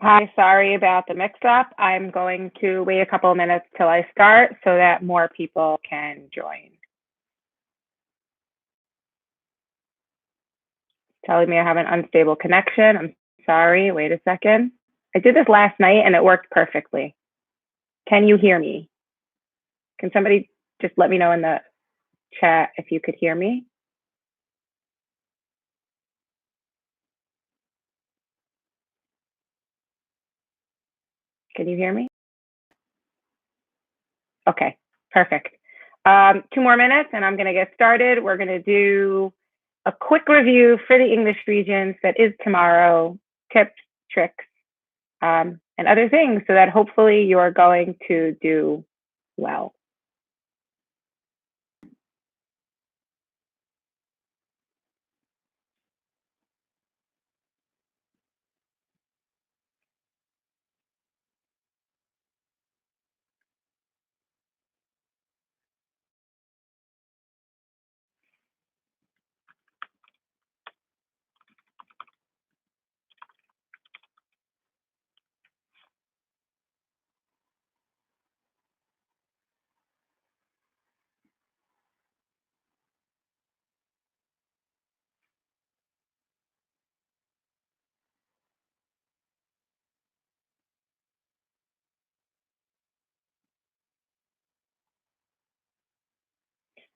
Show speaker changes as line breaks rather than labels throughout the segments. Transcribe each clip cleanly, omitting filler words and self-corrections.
Hi, sorry about the mix-up. I'm going to wait a couple of minutes till I start so that more people can join. Telling me I have an unstable connection. I'm sorry. Wait a second. I did this last night and it worked perfectly. Can you hear me? Can somebody just let me know in the chat if you could hear me? Can you hear me? Okay, perfect. 2 more minutes and I'm going to get started. We're going to do a quick review for the English Regents that is tomorrow, tips, tricks, and other things so that hopefully you are going to do well.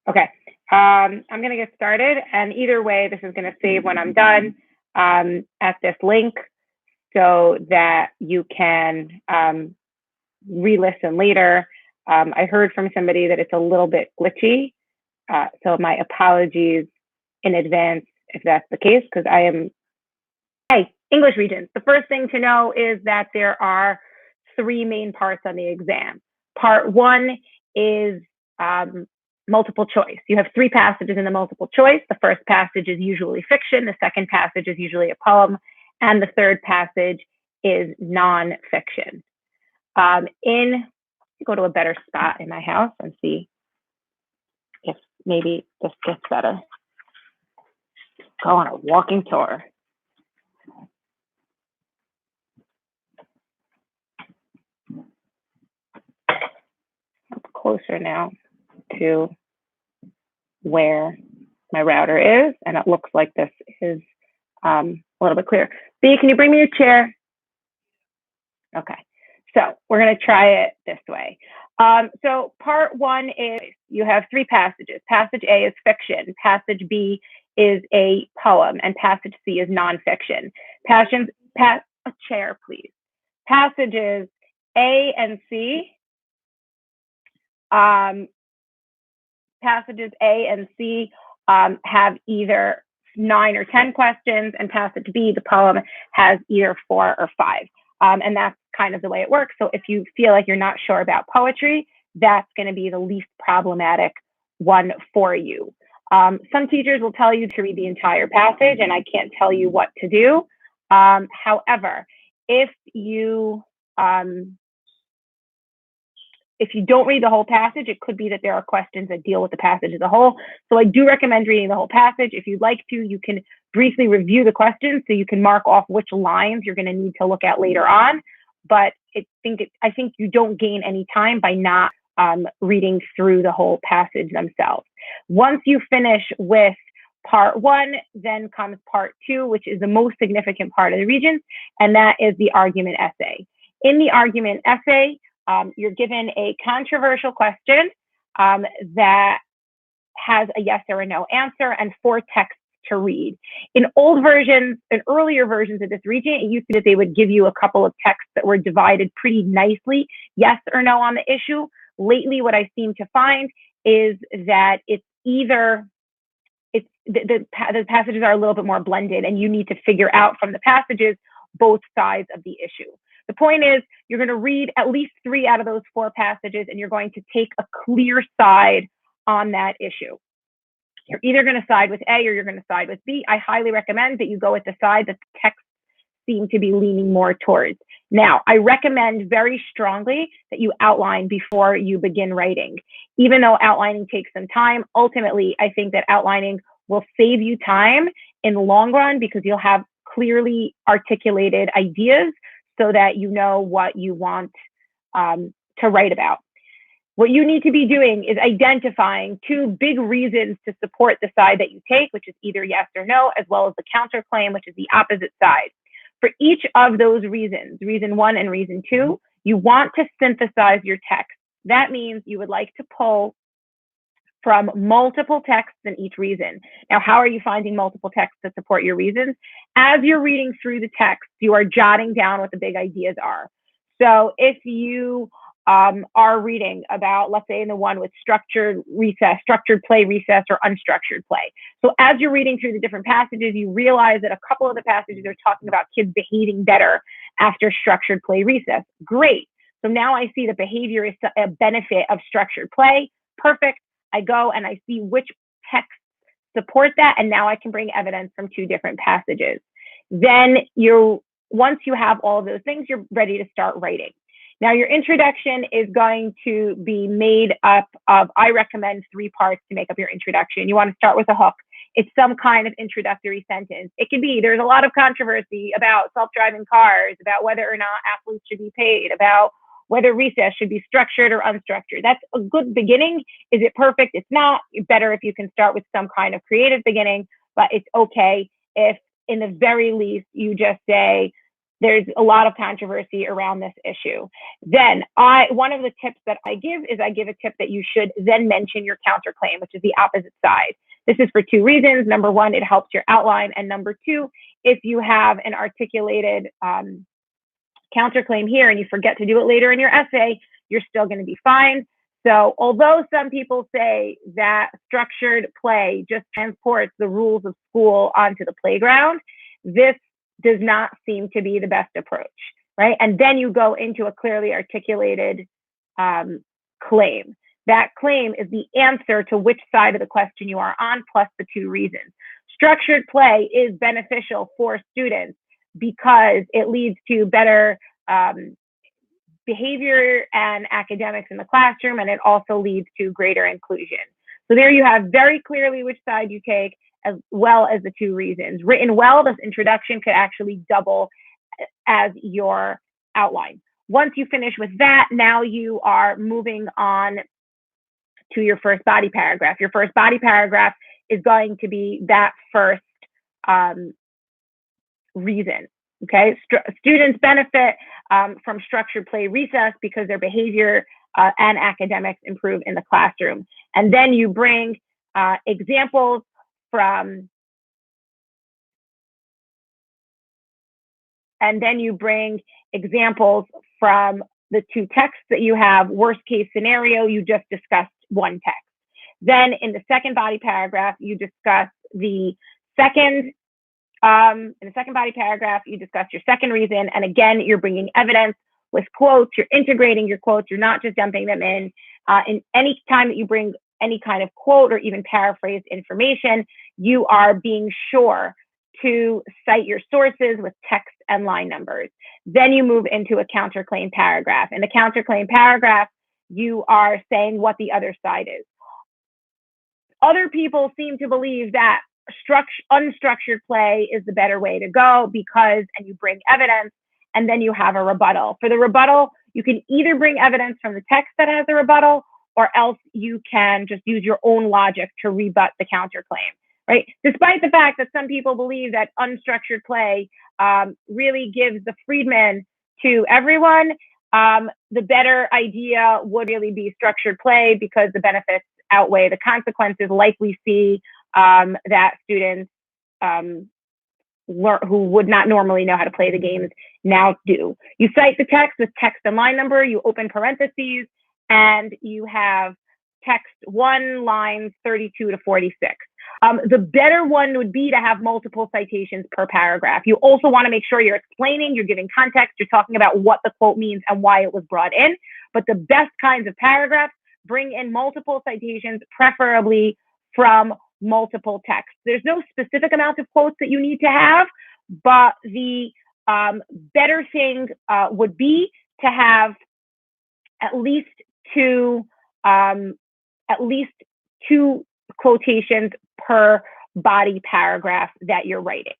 Okay, I'm going to get started. And either way, this is going to save when I'm done at this link so that you can re-listen later. I heard from somebody that it's a little bit glitchy. So my apologies in advance if that's the case, because I am, hey, English Regents. The first thing to know is that there are three main parts on the exam. Part one is multiple choice. You have three passages in the multiple choice. The first passage is usually fiction. The second passage is usually a poem. And the third passage is nonfiction. Go to a better spot in my house and see if maybe this gets better. Go on a walking tour. Closer now to where my router is, and it looks like this is a little bit clearer. B, can you bring me your chair? Okay, so we're going to try it this way. So part one is you have three passages. Passage A is fiction, passage B is a poem, and passage C is nonfiction. A chair, please. Passages A and C, passages A and C have either 9 or 10 questions, and passage B, the poem, has either 4 or 5. And that's kind of the way it works. So if you feel like you're not sure about poetry, that's going to be the least problematic one for you. Some teachers will tell you to read the entire passage, and I can't tell you what to do. However, if you don't read the whole passage, it could be that there are questions that deal with the passage as a whole. So I do recommend reading the whole passage. If you'd like to, you can briefly review the questions so you can mark off which lines you're going to need to look at later on. But I think you don't gain any time by not reading through the whole passage themselves. Once you finish with part one, then comes part two, which is the most significant part of the Regents, and that is the argument essay. In the argument essay, you're given a controversial question that has a yes or a no answer and 4 texts to read. In earlier versions of this Regent, it used to be that they would give you a couple of texts that were divided pretty nicely, yes or no on the issue. Lately, what I seem to find is that it's either the passages are a little bit more blended, and you need to figure out from the passages both sides of the issue. The point is, you're going to read at least 3 out of those 4 passages, and you're going to take a clear side on that issue. You're either going to side with A or you're going to side with B. I highly recommend that you go with the side that the texts seem to be leaning more towards. Now, I recommend very strongly that you outline before you begin writing. Even though outlining takes some time, ultimately, I think that outlining will save you time in the long run because you'll have clearly articulated ideas. so that you know what you want to write about. What you need to be doing is identifying two big reasons to support the side that you take, which is either yes or no, as well as the counterclaim, which is the opposite side. For each of those reasons, reason one and reason two, you want to synthesize your text. That means you would like to pull from multiple texts in each reason. Now, how are you finding multiple texts to support your reasons? As you're reading through the text, you are jotting down what the big ideas are. So if you are reading about, let's say in the one with structured play recess, or unstructured play. So as you're reading through the different passages, you realize that a couple of the passages are talking about kids behaving better after structured play recess. Great. So now I see that behavior is a benefit of structured play. Perfect. I go and I see which texts support that, and now I can bring evidence from two different passages. Then once you have all of those things, you're ready to start writing. Now, your introduction is going to be made up of, I recommend 3 parts to make up your introduction. You want to start with a hook. It's some kind of introductory sentence. It can be, there's a lot of controversy about self-driving cars, about whether or not athletes should be paid, about whether recess should be structured or unstructured. That's a good beginning. Is it perfect? It's not. Better if you can start with some kind of creative beginning, but it's okay if in the very least you just say, there's a lot of controversy around this issue. Then one of the tips that I give is I give a tip that you should then mention your counterclaim, which is the opposite side. This is for 2 reasons. Number 1, it helps your outline. And number 2, if you have an articulated counterclaim here and you forget to do it later in your essay, you're still going to be fine. So although some people say that structured play just transports the rules of school onto the playground, this does not seem to be the best approach, right? And then you go into a clearly articulated claim. That claim is the answer to which side of the question you are on, plus the 2 reasons. Structured play is beneficial for students because it leads to better behavior and academics in the classroom, and it also leads to greater inclusion. So there you have very clearly which side you take, as well as the 2 reasons. Written well, this introduction could actually double as your outline. Once you finish with that, now you are moving on to your first body paragraph. Your first body paragraph is going to be that first reason. Okay, students benefit from structured play recess because their behavior and academics improve in the classroom. And then you bring examples from, the 2 texts that you have. Worst case scenario, you just discussed one text. Then in the second body paragraph, you discuss the second. In the second body paragraph, you discuss your second reason. And again, you're bringing evidence with quotes. You're integrating your quotes. You're not just dumping them in. In any time that you bring any kind of quote or even paraphrased information, you are being sure to cite your sources with text and line numbers. Then you move into a counterclaim paragraph. In the counterclaim paragraph, you are saying what the other side is. Other people seem to believe that unstructured play is the better way to go because, and you bring evidence, and then you have a rebuttal. For the rebuttal, you can either bring evidence from the text that has a rebuttal, or else you can just use your own logic to rebut the counterclaim, right? Despite the fact that some people believe that unstructured play really gives the freedmen to everyone, the better idea would really be structured play because the benefits outweigh the consequences, like we see that students who would not normally know how to play the games now do. You cite the text with text and line number, you open parentheses, and you have text 1, lines 32 to 46. The better one would be to have multiple citations per paragraph. You also want to make sure you're explaining, you're giving context, you're talking about what the quote means and why it was brought in. But the best kinds of paragraphs bring in multiple citations, preferably from multiple texts. There's no specific amount of quotes that you need to have, but the better thing would be to have at least two quotations per body paragraph that you're writing.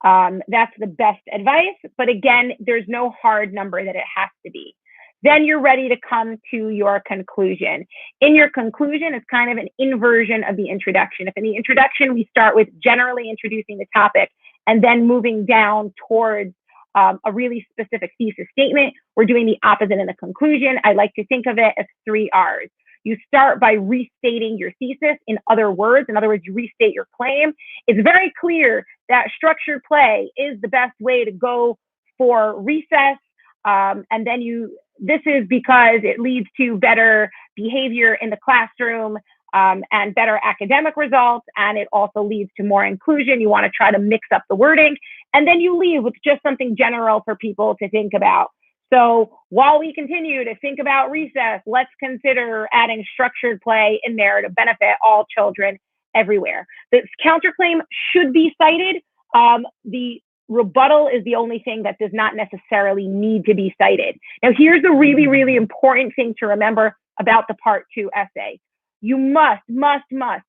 That's the best advice. But again, there's no hard number that it has to be. Then you're ready to come to your conclusion. In your conclusion, it's kind of an inversion of the introduction. If in the introduction, we start with generally introducing the topic and then moving down towards a really specific thesis statement, we're doing the opposite in the conclusion. I like to think of it as 3 R's. You start by restating your thesis in other words. In other words, you restate your claim. It's very clear that structured play is the best way to go for recess. And then this is because it leads to better behavior in the classroom and better academic results. And it also leads to more inclusion. You want to try to mix up the wording. And then you leave with just something general for people to think about. So while we continue to think about recess, let's consider adding structured play in there to benefit all children everywhere. The counterclaim should be cited. The rebuttal is the only thing that does not necessarily need to be cited. Now, here's the really, really important thing to remember about the Part 2 essay. You must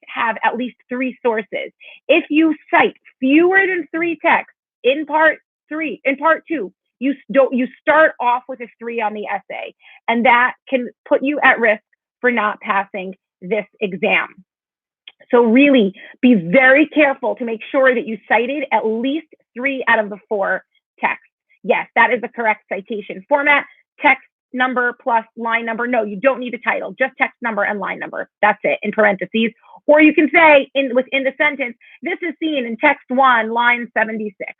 have at least 3 sources. If you cite fewer than 3 texts in Part 2, you start off with a 3 on the essay, and that can put you at risk for not passing this exam. So really be very careful to make sure that you cited at least 3 out of the 4 texts. Yes, that is the correct citation format. Text number plus line number. No, you don't need a title, just text number and line number. That's it, in parentheses. Or you can say within the sentence, this is seen in text 1, line 76.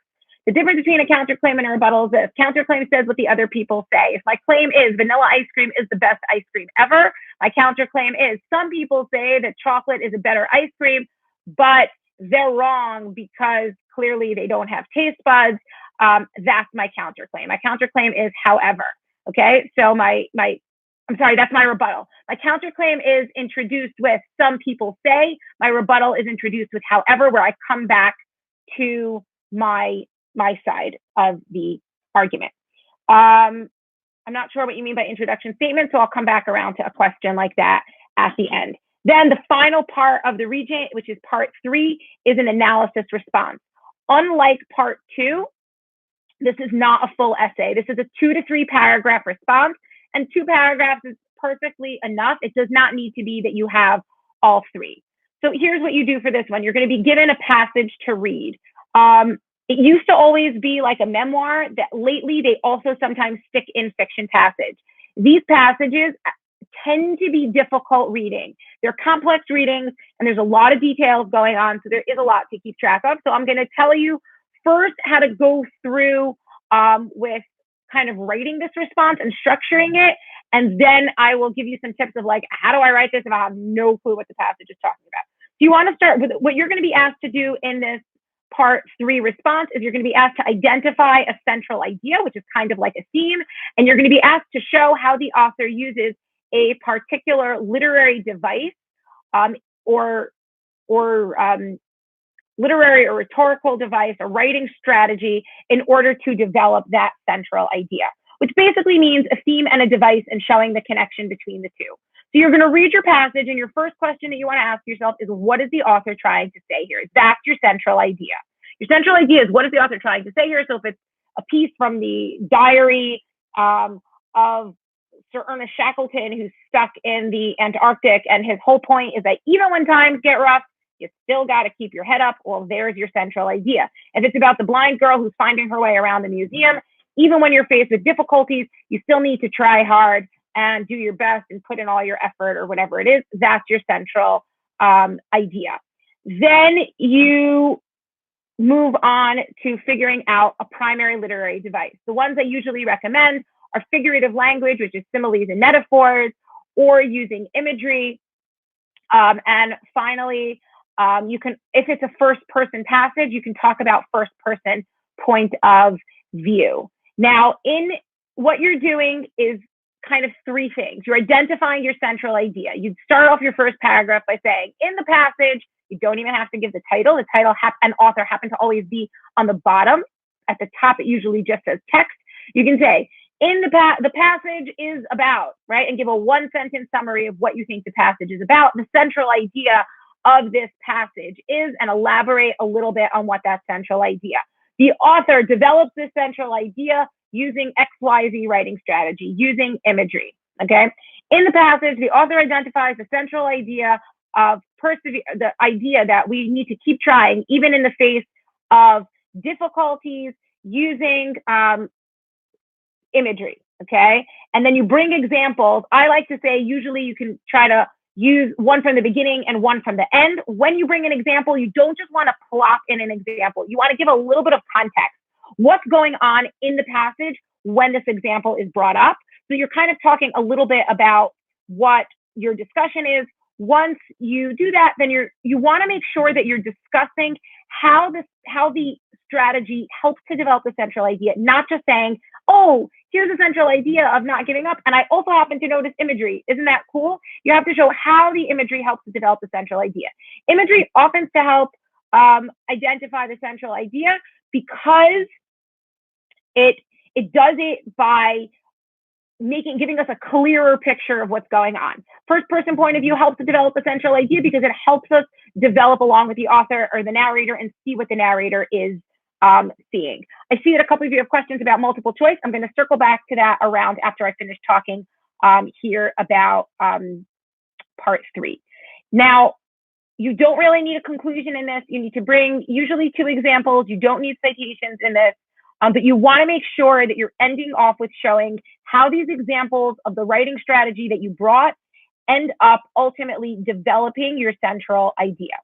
The difference between a counterclaim and a rebuttal is this. Counterclaim says what the other people say. If my claim is vanilla ice cream is the best ice cream ever, my counterclaim is some people say that chocolate is a better ice cream, but they're wrong because clearly they don't have taste buds. That's my counterclaim. My counterclaim is however. Okay, so that's my rebuttal. My counterclaim is introduced with some people say. My rebuttal is introduced with however, where I come back to my side of the argument. I'm not sure what you mean by introduction statement, so I'll come back around to a question like that at the end. Then the final part of the Regent, which is Part 3, is an analysis response. Unlike Part 2, this is not a full essay. This is a 2 to 3 paragraph response, and 2 paragraphs is perfectly enough. It does not need to be that you have all 3. So here's what you do for this one. You're going to be given a passage to read. It used to always be like a memoir. That lately they also sometimes stick in fiction passage. These passages tend to be difficult reading. They're complex readings and there's a lot of details going on. So there is a lot to keep track of. So I'm going to tell you first how to go through with kind of writing this response and structuring it. And then I will give you some tips of like, how do I write this if I have no clue what the passage is talking about? So you want to start with what you're going to be asked to do in this Part 3 response is you're going to be asked to identify a central idea, which is kind of like a theme, and you're going to be asked to show how the author uses a particular literary device or literary or rhetorical device, a writing strategy in order to develop that central idea, which basically means a theme and a device and showing the connection between the two. So you're going to read your passage, and your first question that you want to ask yourself is, what is the author trying to say here? That's your central idea. Your central idea is, what is the author trying to say here? So if it's a piece from the diary of Sir Ernest Shackleton, who's stuck in the Antarctic, and his whole point is that even when times get rough, you still got to keep your head up. Well, there's your central idea. If it's about the blind girl who's finding her way around the museum, even when you're faced with difficulties, you still need to try hard and do your best and put in all your effort or whatever it is. That's your central idea. Then you move on to figuring out a primary literary device. The ones I usually recommend are figurative language, which is similes and metaphors, or using imagery. And finally, you can, if it's a first person passage, you can talk about first person point of view. Now, in what you're doing is kind of 3 things. You're identifying your central idea. You'd start off your first paragraph by saying, in the passage, you don't even have to give the title. The title and author happen to always be on the bottom. At the top, it usually just says text. You can say, in the passage is about, right? And give a 1-sentence summary of what you think the passage is about. The central idea of this passage is, and elaborate a little bit on what that central idea. The author develops this central idea using XYZ writing strategy, using imagery, okay? In the passage, the author identifies the central idea of the idea that we need to keep trying, even in the face of difficulties, using imagery, okay? And then you bring examples. I like to say usually you can try to use one from the beginning and one from the end. When you bring an example, you don't just want to plop in an example. You want to give a little bit of context. What's going on in the passage when this example is brought up? So you're kind of talking a little bit about what your discussion is. Once you do that, then you want to make sure that you're discussing how the strategy helps to develop the central idea, not just saying, oh, here's a central idea of not giving up. And I also happen to notice imagery. Isn't that cool? You have to show how the imagery helps to develop the central idea. Imagery often to help identify the central idea because it does it by giving us a clearer picture of what's going on. First person point of view helps to develop the central idea because it helps us develop along with the author or the narrator and see what the narrator is seeing. I see that a couple of you have questions about multiple choice. I'm going to circle back to that around after I finish talking here about part 3. Now, you don't really need a conclusion in this. You need to bring usually 2 examples. You don't need citations in this, but you want to make sure that you're ending off with showing how these examples of the writing strategy that you brought end up ultimately developing your central idea.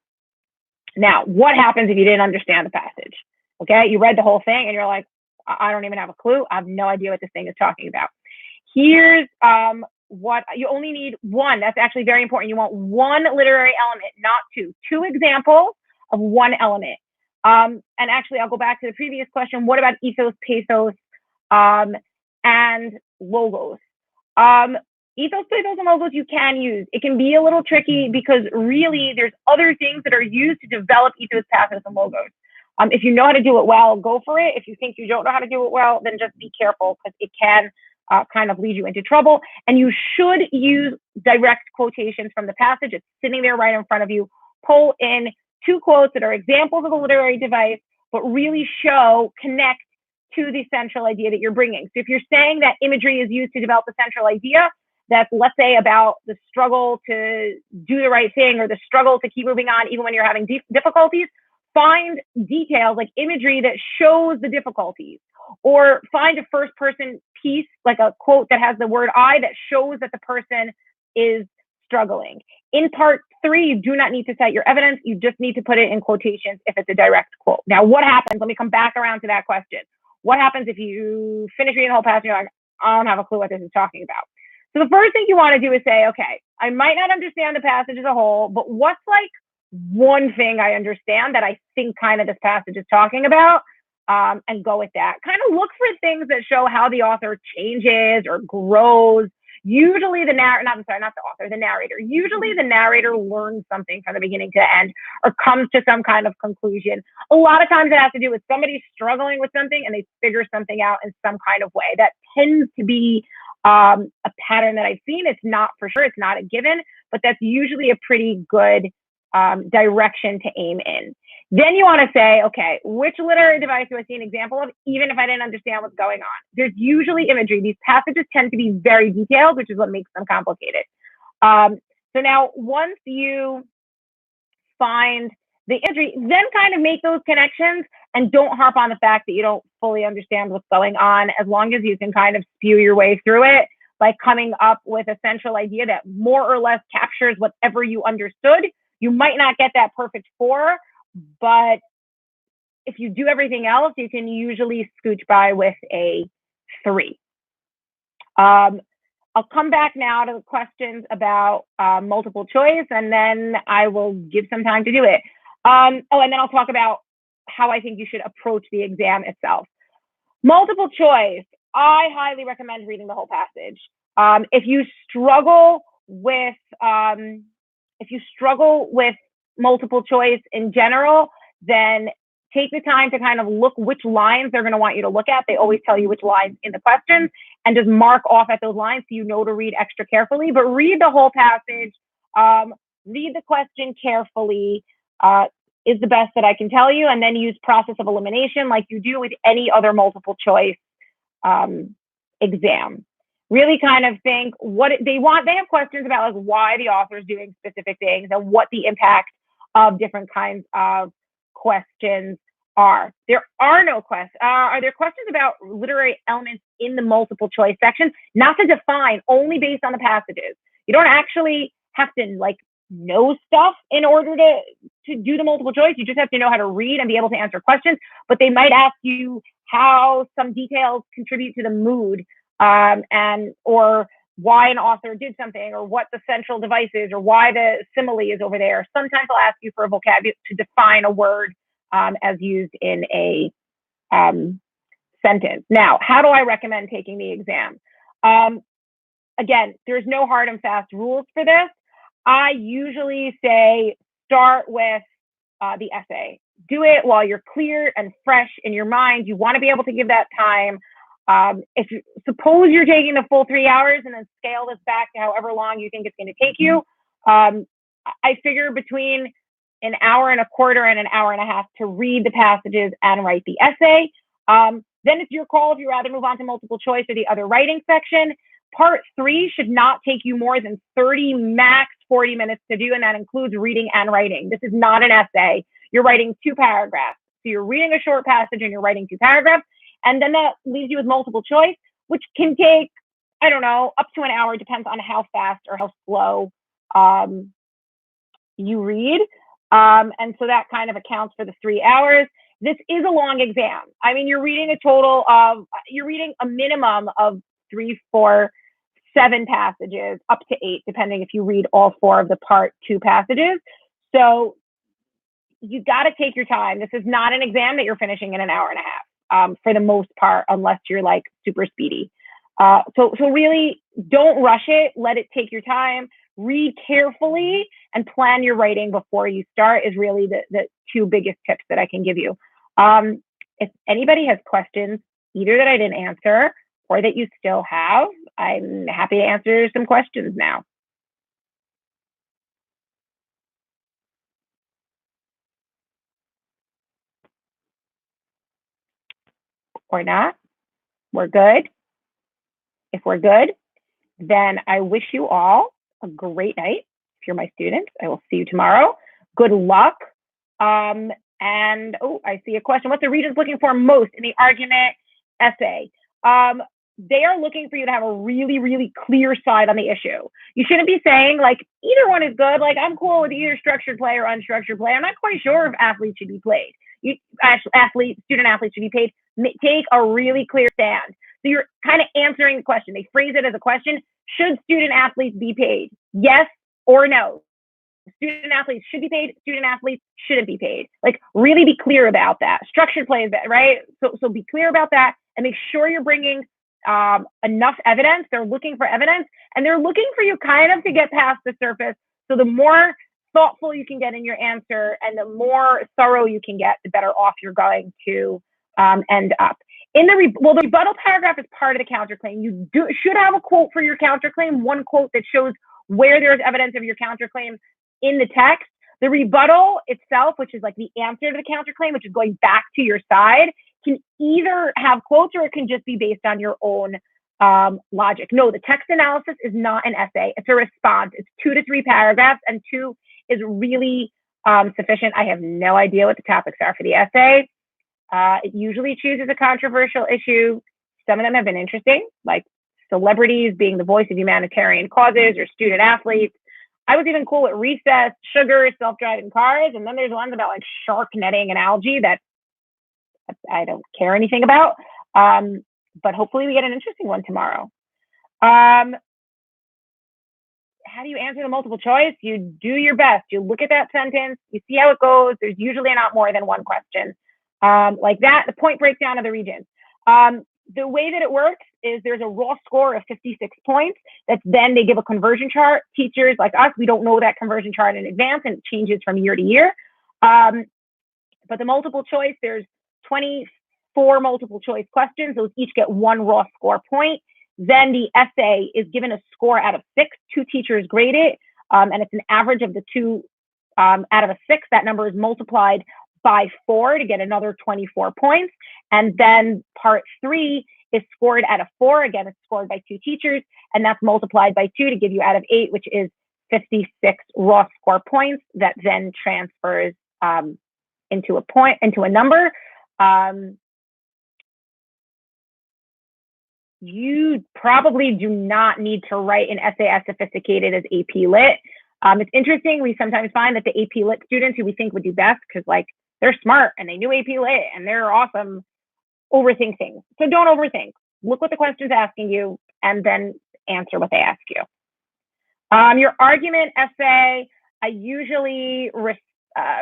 Now, what happens if you didn't understand the passage? Okay, you read the whole thing and you're like, I don't even have a clue. I have no idea what this thing is talking about. Here's what you only need one. That's actually very important. You want one literary element, not 2. 2 examples of one element. And actually, I'll go back to the previous question. What about ethos, pathos, and logos? Ethos, pathos, and logos you can use. It can be a little tricky because really there's other things that are used to develop ethos, pathos, and logos. If you know how to do it well, go for it. If you think you don't know how to do it well, then just be careful because it can kind of lead you into trouble. And you should use direct quotations from the passage. It's sitting there right in front of you. Pull in 2 quotes that are examples of a literary device, but really connect to the central idea that you're bringing. So if you're saying that imagery is used to develop the central idea, that's, let's say, about the struggle to do the right thing or the struggle to keep moving on even when you're having difficulties, find details like imagery that shows the difficulties, or find a first person piece, like a quote that has the word I that shows that the person is struggling. In part 3, you do not need to cite your evidence. You just need to put it in quotations if it's a direct quote. Now, what happens? Let me come back around to that question. What happens if you finish reading the whole passage and you're like, I don't have a clue what this is talking about? So the first thing you want to do is say, okay, I might not understand the passage as a whole, but what's like one thing I understand that I think kind of this passage is talking about, and go with that. Kind of look for things that show how the author changes or grows. Usually the narrator. Usually the narrator learns something from the beginning to the end or comes to some kind of conclusion. A lot of times it has to do with somebody struggling with something and they figure something out in some kind of way. That tends to be a pattern that I've seen. It's not for sure. It's not a given, but that's usually a pretty good direction to aim in. Then you want to say, okay, which literary device do I see an example of, even if I didn't understand what's going on? There's usually imagery. These passages tend to be very detailed, which is what makes them complicated. So now once you find the imagery, then kind of make those connections and don't harp on the fact that you don't fully understand what's going on, as long as you can kind of spew your way through it by coming up with a central idea that more or less captures whatever you understood. You might not get that perfect 4, but if you do everything else, you can usually scooch by with a 3. I'll come back now to the questions about multiple choice, and then I will give some time to do it. And then I'll talk about how I think you should approach the exam itself. Multiple choice, I highly recommend reading the whole passage. If you struggle with multiple choice in general, then take the time to kind of look which lines they're going to want you to look at. They always tell you which lines in the questions, and just mark off at those lines so you know to read extra carefully. But read the whole passage, read the question carefully. is the best that I can tell you, and then use process of elimination like you do with any other multiple choice exam. Really kind of think what they want. They have questions about like why the author is doing specific things and what the impact of different kinds of questions are. There are no questions. Are there questions about literary elements in the multiple choice section? Not to define, only based on the passages. You don't actually have to like know stuff in order to do the multiple choice. You just have to know how to read and be able to answer questions. But they might ask you how some details contribute to the mood, and or why an author did something, or what the central device is, or why the simile is over there. Sometimes I'll ask you for a vocabulary to define a word as used in a sentence. Now, how do I recommend taking the exam? Again, there's no hard and fast rules for this. I usually say start with the essay. Do it while you're clear and fresh in your mind. You want to be able to give that time. If you, suppose you're taking the full 3 hours and then scale this back to however long you think it's going to take you, I figure between an hour and a quarter and an hour and a half to read the passages and write the essay. Then it's your call if you rather move on to multiple choice or the other writing section. Part 3 should not take you more than 30, max 40 minutes to do, and that includes reading and writing. This is not an essay. You're writing 2 paragraphs. So you're reading a short passage and you're writing 2 paragraphs. And then that leaves you with multiple choice, which can take, I don't know, up to an hour, depends on how fast or how slow you read. And so that kind of accounts for the 3 hours. This is a long exam. I mean, you're reading a minimum of 3, 4, 7 passages, up to 8, depending if you read all 4 of the part 2 passages. So you got to take your time. This is not an exam that you're finishing in an hour and a half, for the most part, unless you're like super speedy. So really don't rush it. Let it take your time. Read carefully and plan your writing before you start is really the 2 biggest tips that I can give you. If anybody has questions, either that I didn't answer or that you still have, I'm happy to answer some questions now. Or not, we're good. If we're good, then I wish you all a great night. If you're my students, I will see you tomorrow. Good luck. And I see a question. What the Regents looking for most in the argument essay? They are looking for you to have a really, really clear side on the issue. You shouldn't be saying like either one is good. Like I'm cool with either structured play or unstructured play. I'm not quite sure if athletes should be played. Student athletes should be paid. Take a really clear stand. So you're kind of answering the question. They phrase it as a question. Should student athletes be paid? Yes or no? Student athletes should be paid. Student athletes shouldn't be paid. Like really be clear about that. Structured play is that, right? So be clear about that and make sure you're bringing enough evidence. They're looking for evidence and they're looking for you kind of to get past the surface. So the more thoughtful you can get in your answer and the more thorough you can get, the better off you're going to end up. The rebuttal paragraph is part of the counterclaim. You should have a quote for your counterclaim, one quote that shows where there's evidence of your counterclaim in the text. The rebuttal itself, which is like the answer to the counterclaim, which is going back to your side, can either have quotes or it can just be based on your own logic. No, the text analysis is not an essay. It's a response. It's 2 to 3 paragraphs, and 2 is really sufficient. I have no idea what the topics are for the essay. It usually chooses a controversial issue. Some of them have been interesting, like celebrities being the voice of humanitarian causes or student athletes. I was even cool with recess, sugar, self-driving cars. And then there's ones about like shark netting and algae that I don't care anything about. But hopefully we get an interesting one tomorrow. How do you answer the multiple choice? You do your best. You look at that sentence. You see how it goes. There's usually not more than one question. Like that, the point breakdown of the Regents. The way that it works is there's a raw score of 56 points. That's then they give a conversion chart. Teachers like us, we don't know that conversion chart in advance and it changes from year to year. But the multiple choice, there's 24 multiple choice questions. Those each get 1 raw score point. Then the essay is given a score out of 6. 2 teachers grade it. And it's an average of the 2 out of a 6, that number is multiplied by 4 to get another 24 points. And then part 3 is scored out of 4. Again, it's scored by 2 teachers, and that's multiplied by 2 to give you out of 8, which is 56 raw score points that then transfers into a number. You probably do not need to write an essay as sophisticated as AP Lit. It's interesting. We sometimes find that the AP Lit students who we think would do best, because like they're smart and they knew AP Lit and they're awesome, overthink things. So don't overthink. Look what the question's asking you and then answer what they ask you. Your argument essay, I usually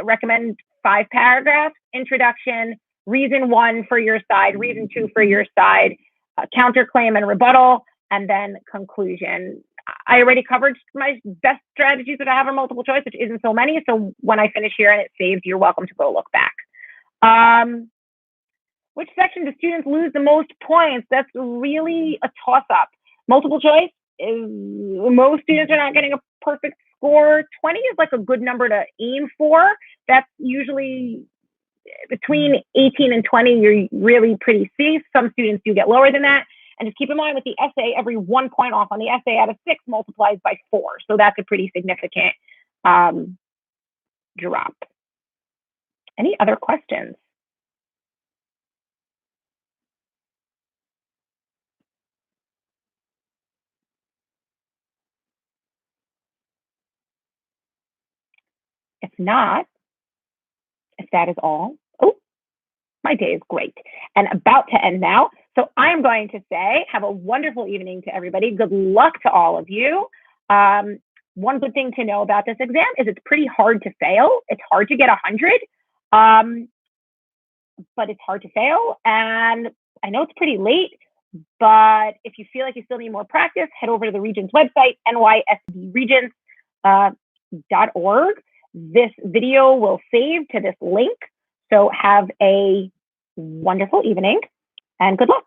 recommend 5 paragraphs: introduction, reason 1 for your side, reason 2 for your side, counterclaim and rebuttal, and then conclusion. I already covered my best strategies that I have on multiple choice, which isn't so many. So when I finish here and it saves, you're welcome to go look back. Which section do students lose the most points? That's really a toss-up. Multiple choice, most students are not getting a perfect score. 20 is like a good number to aim for. That's usually between 18 and 20, you're really pretty safe. Some students do get lower than that. And just keep in mind with the essay, every 1 point off on the essay out of 6 multiplies by 4. So that's a pretty significant drop. Any other questions? If not, if that is all, my day is great and about to end now. So I'm going to say, have a wonderful evening to everybody. Good luck to all of you. One good thing to know about this exam is it's pretty hard to fail. It's hard to get 100, but it's hard to fail. And I know it's pretty late, but if you feel like you still need more practice, head over to the Regents website, nysbregents.org. This video will save to this link. So have a wonderful evening and good luck.